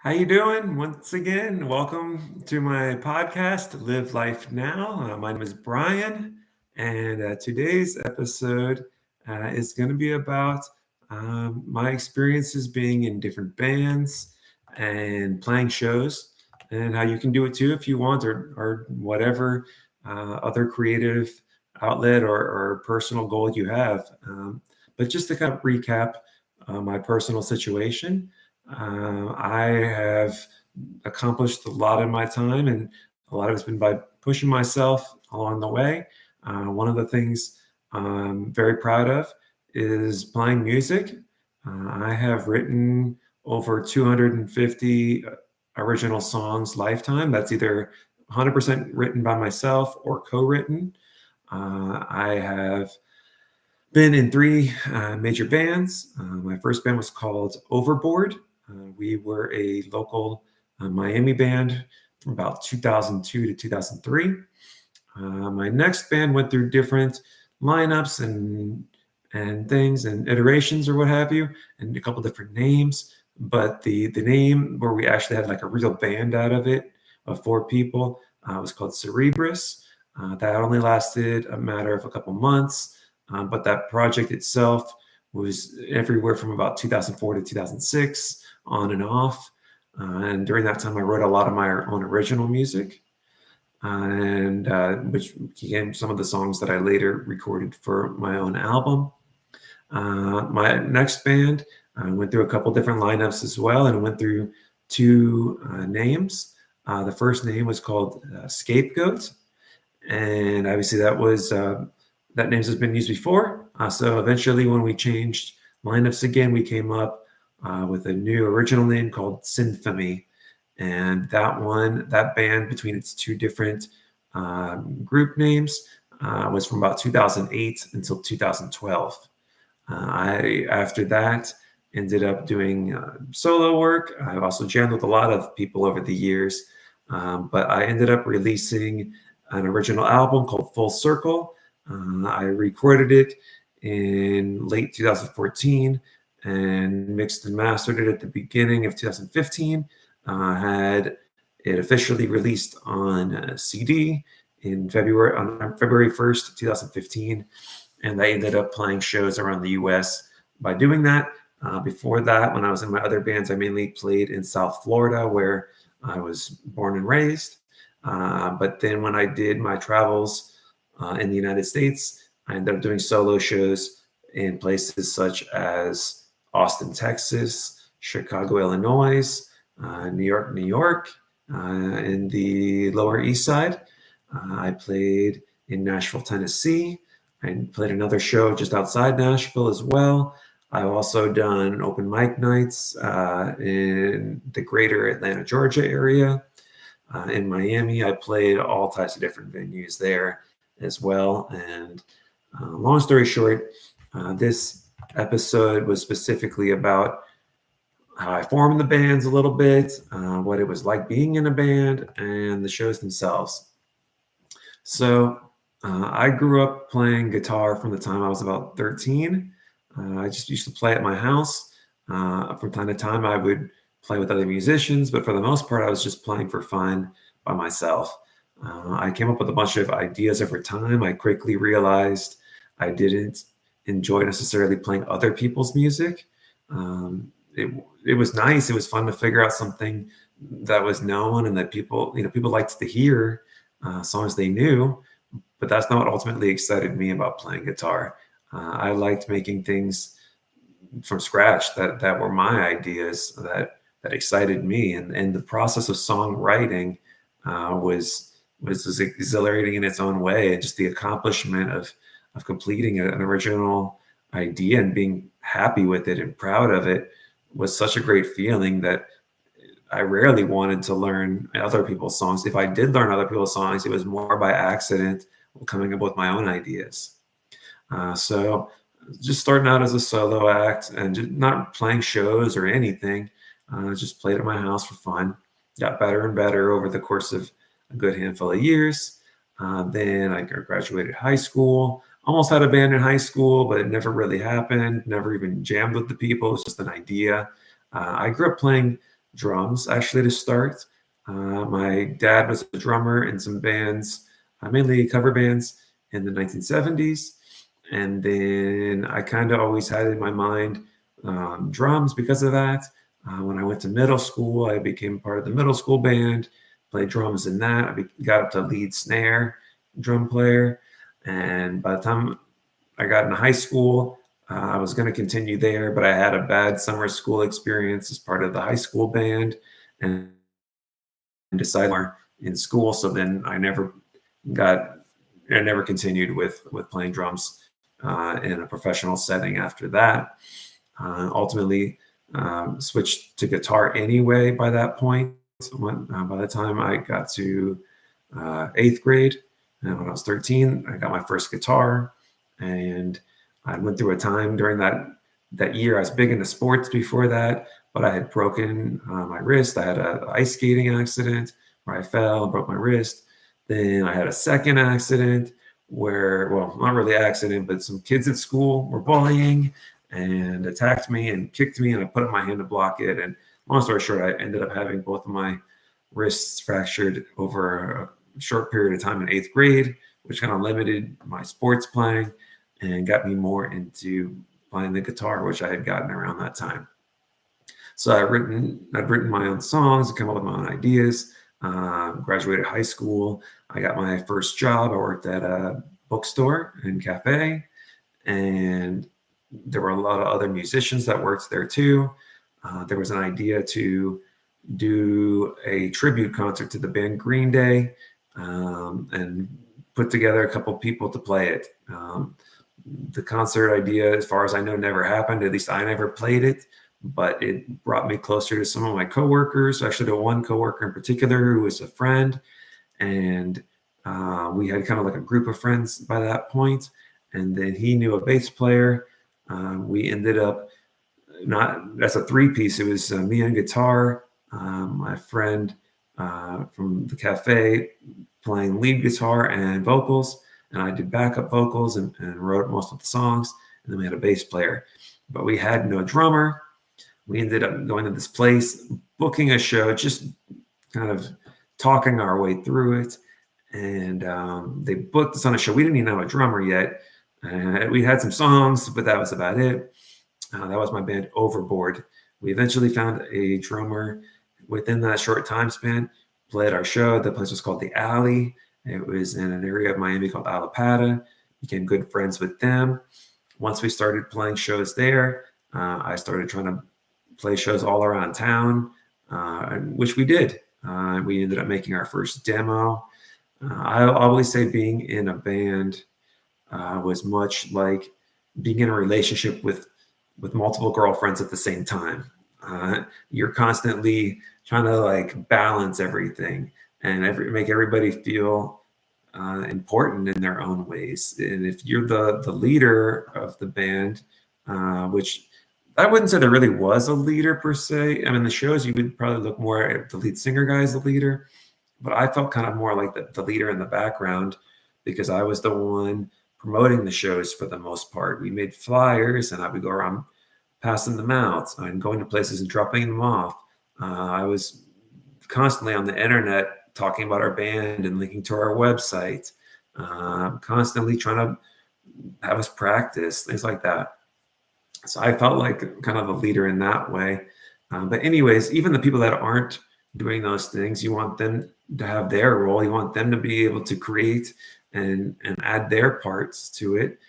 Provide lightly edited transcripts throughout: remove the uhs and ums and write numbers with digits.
How you doing? Once again, welcome to my podcast, Live Life Now. My name is Brian, and today's episode is going to be about my experiences being in different bands and playing shows, and how you can do it too if you want, or whatever other creative outlet or personal goal you have. But just to kind of recap my personal situation. I have accomplished a lot in my time, and a lot of it's been by pushing myself along the way. One of the things I'm very proud of is playing music. I have written over 250 original songs lifetime. That's either 100% written by myself or co-written. I have been in three major bands. My first band was called Overboard. We were a local Miami band from about 2002 to 2003. My next band went through different lineups and things and iterations or what have you, and a couple different names. But the name where we actually had like a real band out of it of four people was called Cerebrus. That only lasted a matter of a couple months, but that project itself was everywhere from about 2004 to 2006, on and off. And during that time, I wrote a lot of my own original music, and which became some of the songs that I later recorded for my own album. My next band went through a couple different lineups as well, and went through two names. The first name was called Scapegoat, and obviously that names has been used before. So eventually, when we changed lineups again, we came up with a new original name called Sinphemy. And that band, between its two different group names, was from about 2008 until 2012. After that, ended up doing solo work. I've also jammed with a lot of people over the years, but I ended up releasing an original album called Full Circle. I recorded it in late 2014 and mixed and mastered it at the beginning of 2015. Had it officially released on CD on February 1st, 2015, and I ended up playing shows around the U.S. by doing that. Before that, when I was in my other bands, I mainly played in South Florida, where I was born and raised. But then when I did my travels in the United States, I ended up doing solo shows in places such as Austin, Texas, Chicago, Illinois, New York, New York, in the Lower East Side. I played in Nashville, Tennessee. I played another show just outside Nashville as well. I've also done open mic nights in the greater Atlanta, Georgia area. In Miami, I played all types of different venues there as well. And long story short, this episode was specifically about how I formed the bands a little bit, what it was like being in a band, and the shows themselves. So I grew up playing guitar from the time I was about 13. I just used to play at my house. From time to time, I would play with other musicians, but for the most part, I was just playing for fun by myself. I came up with a bunch of ideas over time. I quickly realized I didn't enjoy necessarily playing other people's music. It was nice. It was fun to figure out something that was known and that people liked to hear songs they knew, but that's not what ultimately excited me about playing guitar. I liked making things from scratch that were my ideas that excited me, and the process of songwriting was exhilarating in its own way, and just the accomplishment of completing an original idea and being happy with it and proud of it was such a great feeling that I rarely wanted to learn other people's songs. If I did learn other people's songs, it was more by accident, coming up with my own ideas. So just starting out as a solo act and just not playing shows or anything, just played at my house for fun. Got better and better over the course of a good handful of years. Then I graduated high school. Almost had a band in high school, but it never really happened. Never even jammed with the people. It was just an idea. I grew up playing drums actually to start. My dad was a drummer in some bands, mainly cover bands in the 1970s. And then I kind of always had in my mind drums because of that. When I went to middle school, I became part of the middle school band, played drums in that. Got up to lead snare drum player. And by the time I got into high school, I was going to continue there, but I had a bad summer school experience as part of the high school band and decided more in school. So then I never continued with playing drums in a professional setting after that. Ultimately, switched to guitar anyway by that point. By the time I got to 8th grade, and when I was 13, I got my first guitar. And I went through a time during that year. I was big into sports before that, but I had broken my wrist. I had an ice skating accident where I fell and broke my wrist. Then I had a second accident where, well, not really accident, but some kids at school were bullying and attacked me and kicked me, and I put up my hand to block it. And long story short, I ended up having both of my wrists fractured over a short period of time in 8th grade, which kind of limited my sports playing and got me more into playing the guitar, which I had gotten around that time. So I'd written my own songs, come up with my own ideas. Graduated high school. I got my first job. I worked at a bookstore and cafe, and there were a lot of other musicians that worked there too. There was an idea to do a tribute concert to the band Green Day, and put together a couple people to play it. The concert idea, as far as I know, never happened. At least I never played it, but it brought me closer to some of my coworkers, actually to one coworker in particular who was a friend. And we had kind of like a group of friends by that point. And then he knew a bass player. We ended up that's a 3-piece. It was me on guitar, my friend from the cafe playing lead guitar and vocals, and I did backup vocals and wrote most of the songs. And then we had a bass player, but we had no drummer. We ended up going to this place, booking a show, just kind of talking our way through it. And they booked us on a show. We didn't even have a drummer yet. We had some songs, but that was about it. That was my band Overboard. We eventually found a drummer within that short time span, played our show. The place was called The Alley. It was in an area of Miami called Alapata. Became good friends with them. Once we started playing shows there, I started trying to play shows all around town, which we did. We ended up making our first demo. I always say being in a band was much like being in a relationship with multiple girlfriends at the same time. You're constantly trying to like balance everything and make everybody feel important in their own ways. And if you're the leader of the band, which I wouldn't say there really was a leader per se. I mean, the shows you would probably look more at the lead singer guy as the leader, but I felt kind of more like the leader in the background because I was the one promoting the shows for the most part. We made flyers and I would go around passing them out and going to places and dropping them off. I was constantly on the internet talking about our band and linking to our website, constantly trying to have us practice, things like that. So I felt like kind of a leader in that way. But anyways, even the people that aren't doing those things, you want them to have their role. You want them to be able to create and add their parts to it.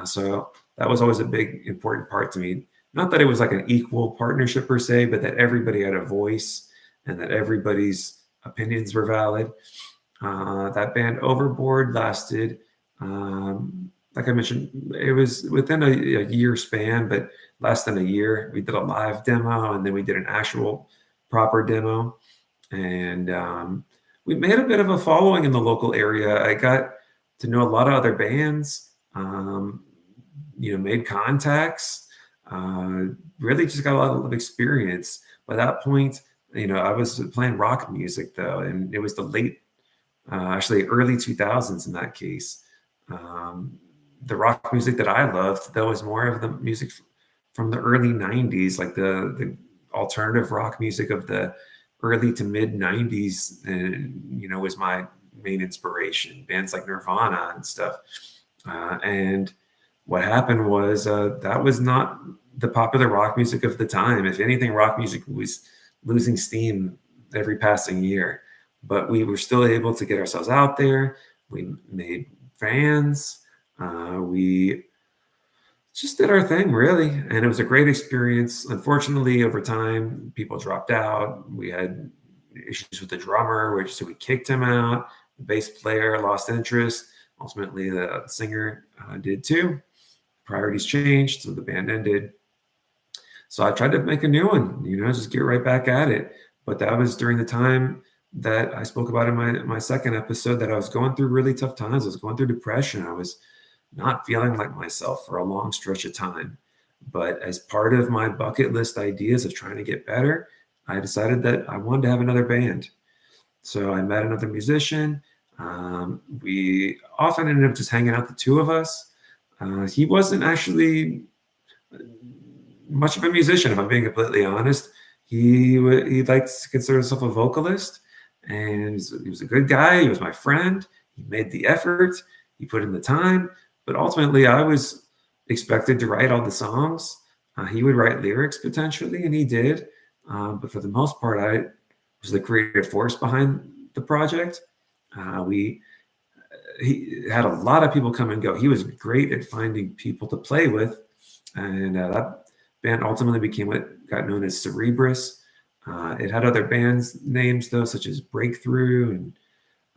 So that was always a big, important part to me. Not that it was like an equal partnership per se, but that everybody had a voice and that everybody's opinions were valid. That band Overboard lasted, like I mentioned, it was within a year span, but less than a year. We did a live demo and then we did an actual proper demo. And we made a bit of a following in the local area. I got to know a lot of other bands, made contacts, really just got a lot of experience. By that point, I was playing rock music though, and it was the early 2000s in that case. The rock music that I loved, that was more of the music from the early 90s, like alternative rock music of the early to mid 90s, and was my main inspiration. Bands like Nirvana and stuff. And what happened was that was not the popular rock music of the time. If anything, rock music was losing steam every passing year. But we were still able to get ourselves out there. We made fans. We just did our thing, really. And it was a great experience. Unfortunately, over time, people dropped out. We had issues with the drummer, so we kicked him out. The bass player lost interest. Ultimately, the singer did too. Priorities changed, so the band ended. So I tried to make a new one, just get right back at it. But that was during the time that I spoke about in my second episode, that I was going through really tough times. I was going through depression. I was not feeling like myself for a long stretch of time. But as part of my bucket list ideas of trying to get better, I decided that I wanted to have another band. So I met another musician. We often ended up just hanging out, the two of us. He wasn't actually much of a musician, if I'm being completely honest. He likes to consider himself a vocalist, and he was a good guy. He was my friend. He made the effort. He put in the time. But ultimately, I was expected to write all the songs. He would write lyrics potentially, and he did. But for the most part, I was the creative force behind the project. He had a lot of people come and go. He was great at finding people to play with, and that band ultimately became what got known as Cerebrus. It had other bands names though, such as Breakthrough, and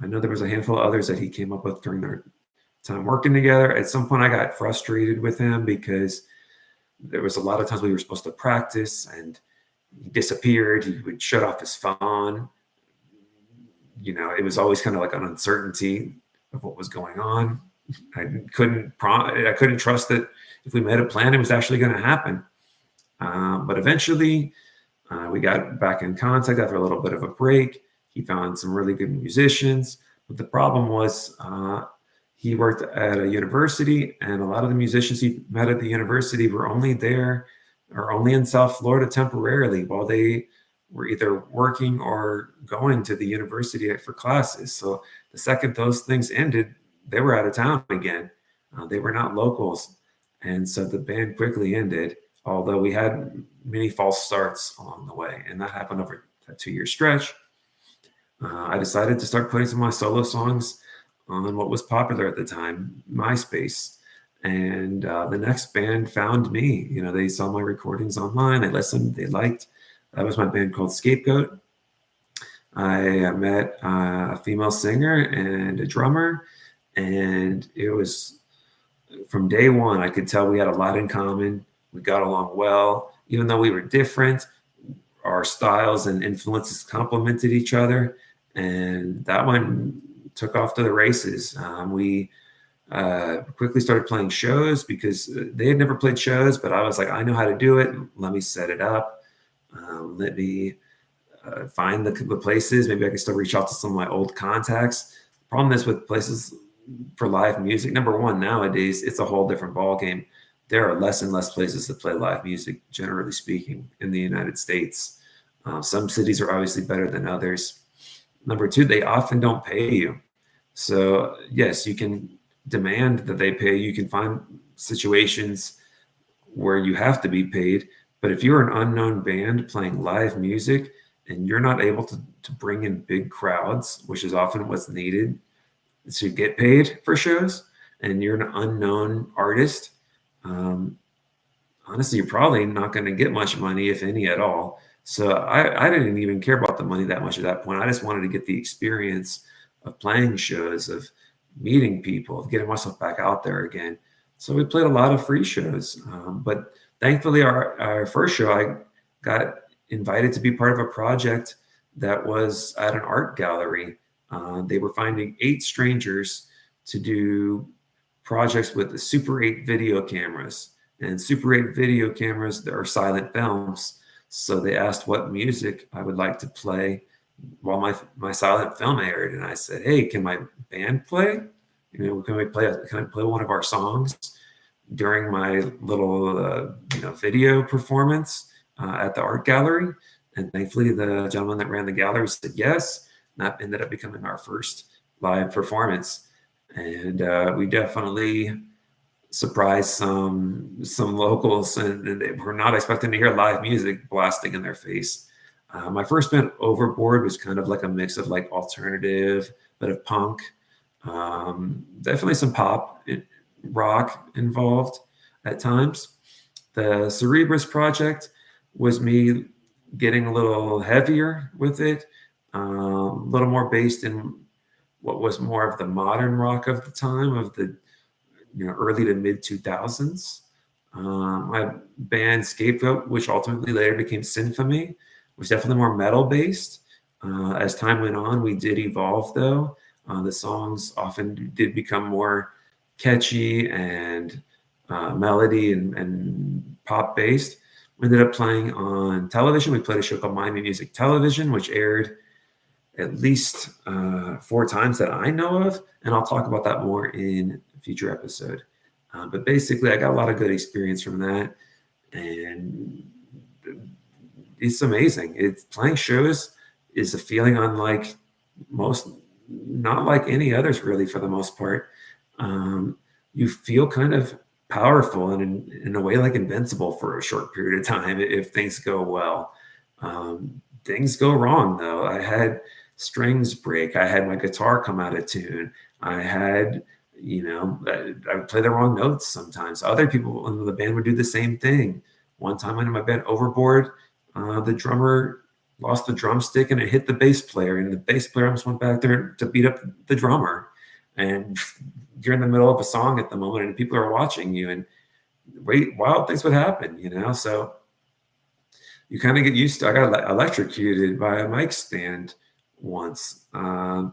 I know there was a handful of others that he came up with during their time working together. At some point, I got frustrated with him because there was a lot of times we were supposed to practice, and he disappeared. He would shut off his phone. It was always kind of like an uncertainty of what was going on. I couldn't trust that if we made a plan, it was actually going to happen. But eventually, we got back in contact after a little bit of a break. He found some really good musicians. But the problem was he worked at a university, and a lot of the musicians he met at the university were only there or only in South Florida temporarily while they were either working or going to the university for classes. So the second those things ended, they were out of town again. They were not locals. And so the band quickly ended, although we had many false starts along the way. And that happened over a 2-year stretch. I decided to start putting some of my solo songs on what was popular at the time, MySpace. And the next band found me. They saw my recordings online. They listened. They liked. That was my band called Scapegoat. I met a female singer and a drummer, and it was from day one, I could tell we had a lot in common. We got along well. Even though we were different, our styles and influences complemented each other, and that one took off to the races. We quickly started playing shows because they had never played shows, but I was like, I know how to do it. Let me set it up. Let me find the places. Maybe I can still reach out to some of my old contacts. Problem is with places for live music, number one, nowadays, it's a whole different ballgame. There are less and less places to play live music, generally speaking, in the United States. Some cities are obviously better than others. Number two, they often don't pay you. So yes, you can demand that they pay. You can find situations where you have to be paid. But if you're an unknown band playing live music and you're not able to bring in big crowds, which is often what's needed to get paid for shows, and you're an unknown artist, honestly, you're probably not going to get much money, if any at all. So I didn't even care about the money that much at that point. I just wanted to get the experience of playing shows, of meeting people, of getting myself back out there again. So we played a lot of free shows. But thankfully, our first show, I got invited to be part of a project that was at an art gallery. They were finding 8 strangers to do projects with the Super 8 video cameras. And Super 8 video cameras, there are silent films. So they asked what music I would like to play while my silent film aired. And I said, hey, can my band play? Can I play one of our songs during my little video performance? at the art gallery. And thankfully, the gentleman that ran the gallery said yes. And that ended up becoming our first live performance. And we definitely surprised some locals, and they were not expecting to hear live music blasting in their face. My first band, Overboard, was kind of like a mix of like alternative, bit of punk, definitely some pop, rock involved at times. The Cerebrus project was me getting a little heavier with it, a little more based in what was more of the modern rock of the time, of the early to mid 2000s. My band Scapegoat, which ultimately later became Sinphemy, was definitely more metal based. As time went on, we did evolve though. The songs often did become more catchy and melody and pop based. We ended up playing on television. We played a show called Miami Music Television, which aired at least 4 times that I know of, and I'll talk about that more in a future episode. But basically, I got a lot of good experience from that, and it's amazing. It's playing shows is a feeling unlike most, not like any others really, for the most part. You feel kind of powerful and in a way like invincible for a short period of time if things go well. Things go wrong though. I had strings break. I had my guitar come out of tune. I had, I would play the wrong notes sometimes. Other people in the band would do the same thing. One time in my band, Overboard, the drummer lost the drumstick and it hit the bass player, and the bass player almost went back there to beat up the drummer. And you're in the middle of a song at the moment, and people are watching you, and wild things would happen, So you kind of get used to. I got electrocuted by a mic stand once. Bad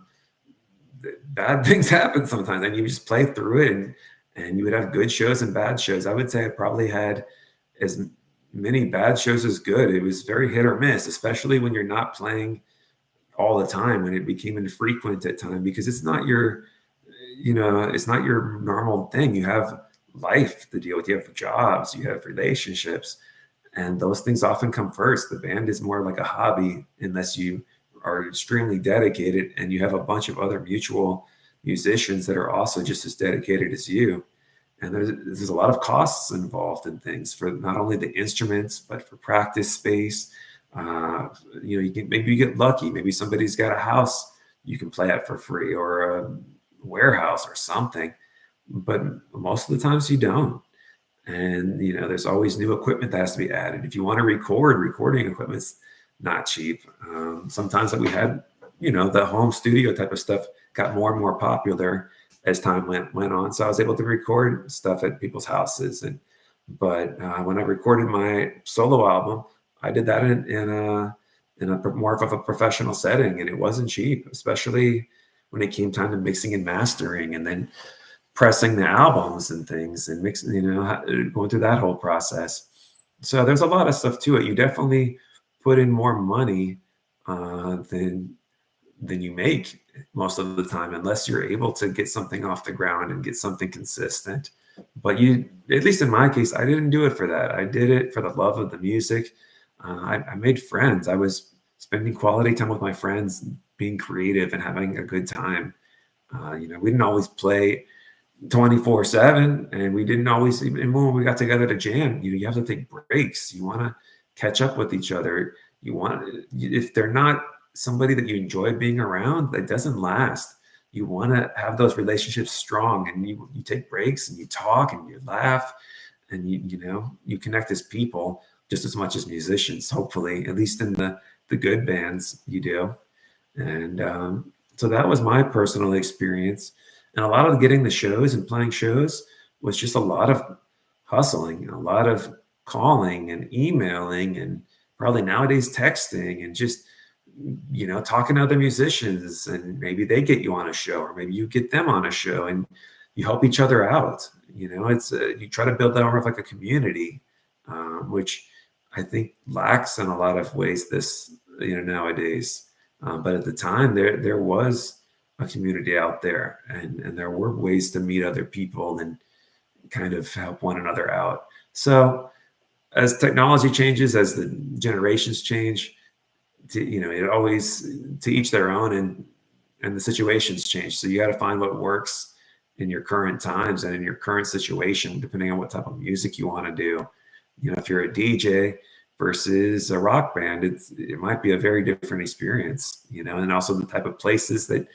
things happen sometimes, and you just play through it, and you would have good shows and bad shows. I would say I probably had as many bad shows as good. It was very hit or miss, especially when you're not playing all the time, when it became infrequent at times, because it's not your normal thing. You have life to deal with. You have jobs, you have relationships, and those things often come first. The band is more like a hobby unless you are extremely dedicated and you have a bunch of other mutual musicians that are also just as dedicated as you. And there's a lot of costs involved in things, for not only the instruments, but for practice space. Maybe you get lucky. Maybe somebody's got a house you can play at for free, or a warehouse or something. But most of the times you don't. And, there's always new equipment that has to be added. If you want to recording equipment's not cheap. Sometimes that we had, the home studio type of stuff got more and more popular as time went on. So I was able to record stuff at people's houses. But when I recorded my solo album, I did that in a more of a professional setting, and it wasn't cheap, especially when it came time to mixing and mastering, and then pressing the albums and things, and mixing, going through that whole process. So there's a lot of stuff to it. You definitely put in more money than you make most of the time, unless you're able to get something off the ground and get something consistent. But at least in my case, I didn't do it for that. I did it for the love of the music. I made friends. I was spending quality time with my friends, being creative and having a good time. We didn't always play 24/7, and we didn't always, even when we got together to jam, you have to take breaks. You want to catch up with each other. If they're not somebody that you enjoy being around, that doesn't last. You want to have those relationships strong, and you take breaks and you talk and you laugh, and you connect as people just as much as musicians, hopefully, at least in the good bands you do. And so that was my personal experience. And a lot of getting the shows and playing shows was just a lot of hustling, a lot of calling and emailing, and probably nowadays texting, and just, talking to other musicians, and maybe they get you on a show, or maybe you get them on a show, and you help each other out. It's you try to build that more of like a community, which I think lacks in a lot of ways nowadays. But at the time, there was a community out there, and there were ways to meet other people and kind of help one another out. So as technology changes, as the generations change, it always, to each their own, and the situations change. So you got to find what works in your current times and in your current situation, depending on what type of music you want to do. If you're a DJ versus a rock band, it might be a very different experience, and also the type of places that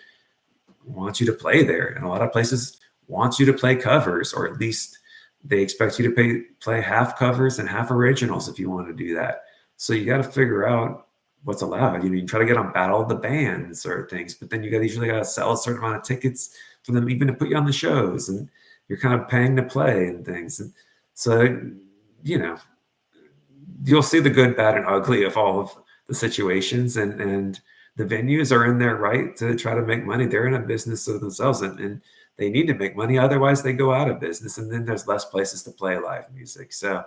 want you to play there. And a lot of places want you to play covers, or at least they expect you to play half covers and half originals if you want to do that. So you got to figure out what's allowed. You can try to get on Battle of the Bands or things, but then you usually got to sell a certain amount of tickets for them even to put you on the shows, and you're kind of paying to play and things. And so, you'll see the good, bad, and ugly of all of the situations, and the venues are in their right to try to make money. They're in a business of themselves, and they need to make money. Otherwise they go out of business, and then there's less places to play live music. So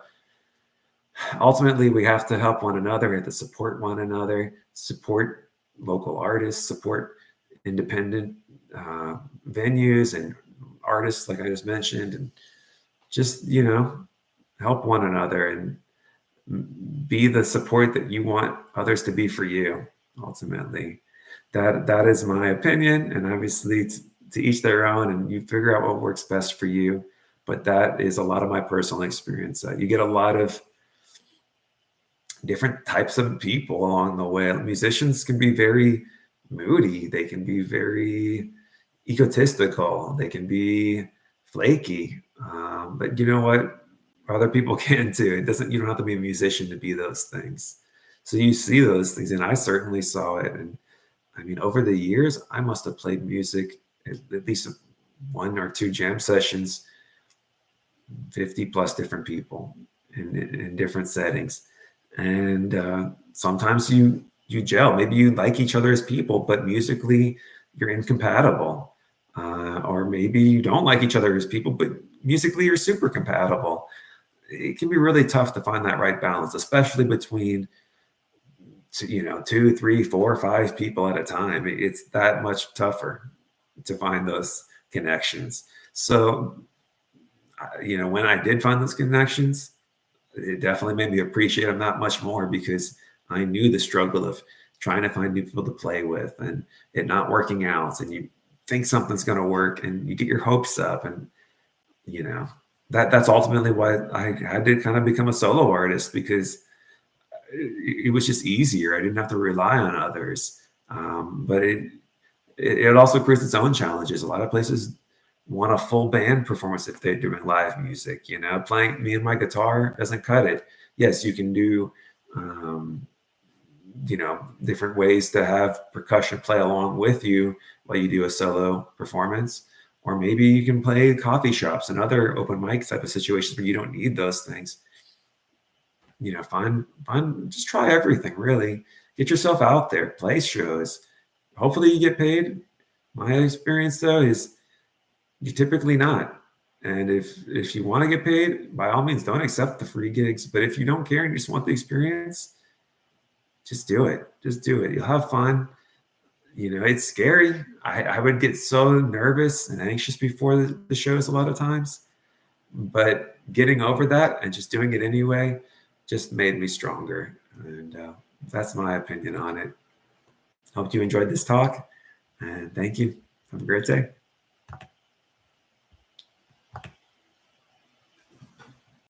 ultimately we have to help one another. We have to support one another, support local artists, support independent venues and artists, like I just mentioned, and just, help one another and be the support that you want others to be for you. Ultimately, that is my opinion, and obviously to each their own, and you figure out what works best for you. But that is a lot of my personal experience. You get a lot of different types of people along the way. Musicians can be very moody. They can be very egotistical. They can be flaky. But you know what? Other people can too. You don't have to be a musician to be those things. So you see those things, and I certainly saw it. And I mean, over the years, I must have played music at least 1 or 2 jam sessions, 50 plus different people in different settings. And sometimes you gel. Maybe you like each other as people, but musically you're incompatible. Or maybe you don't like each other as people, but musically you're super compatible. It can be really tough to find that right balance, especially between 2, 3, 4, 5 people at a time. It's that much tougher to find those connections. So, when I did find those connections, it definitely made me appreciate them that much more, because I knew the struggle of trying to find new people to play with and it not working out. And you think something's going to work and you get your hopes up, and that's ultimately why I had to kind of become a solo artist, because it was just easier. I didn't have to rely on others. But it also creates its own challenges. A lot of places want a full band performance if they're doing live music. Playing me and my guitar doesn't cut it. Yes, you can do different ways to have percussion play along with you while you do a solo performance. Or maybe you can play coffee shops and other open mic type of situations where you don't need those things. Just try everything, really. Get yourself out there, play shows. Hopefully you get paid. My experience, though, is you're typically not. And if you want to get paid, by all means, don't accept the free gigs. But if you don't care and you just want the experience, just do it. Just do it. You'll have fun. It's scary. I would get so nervous and anxious before the shows a lot of times. But getting over that and just doing it anyway just made me stronger. And that's my opinion on it. Hope you enjoyed this talk. And thank you. Have a great day.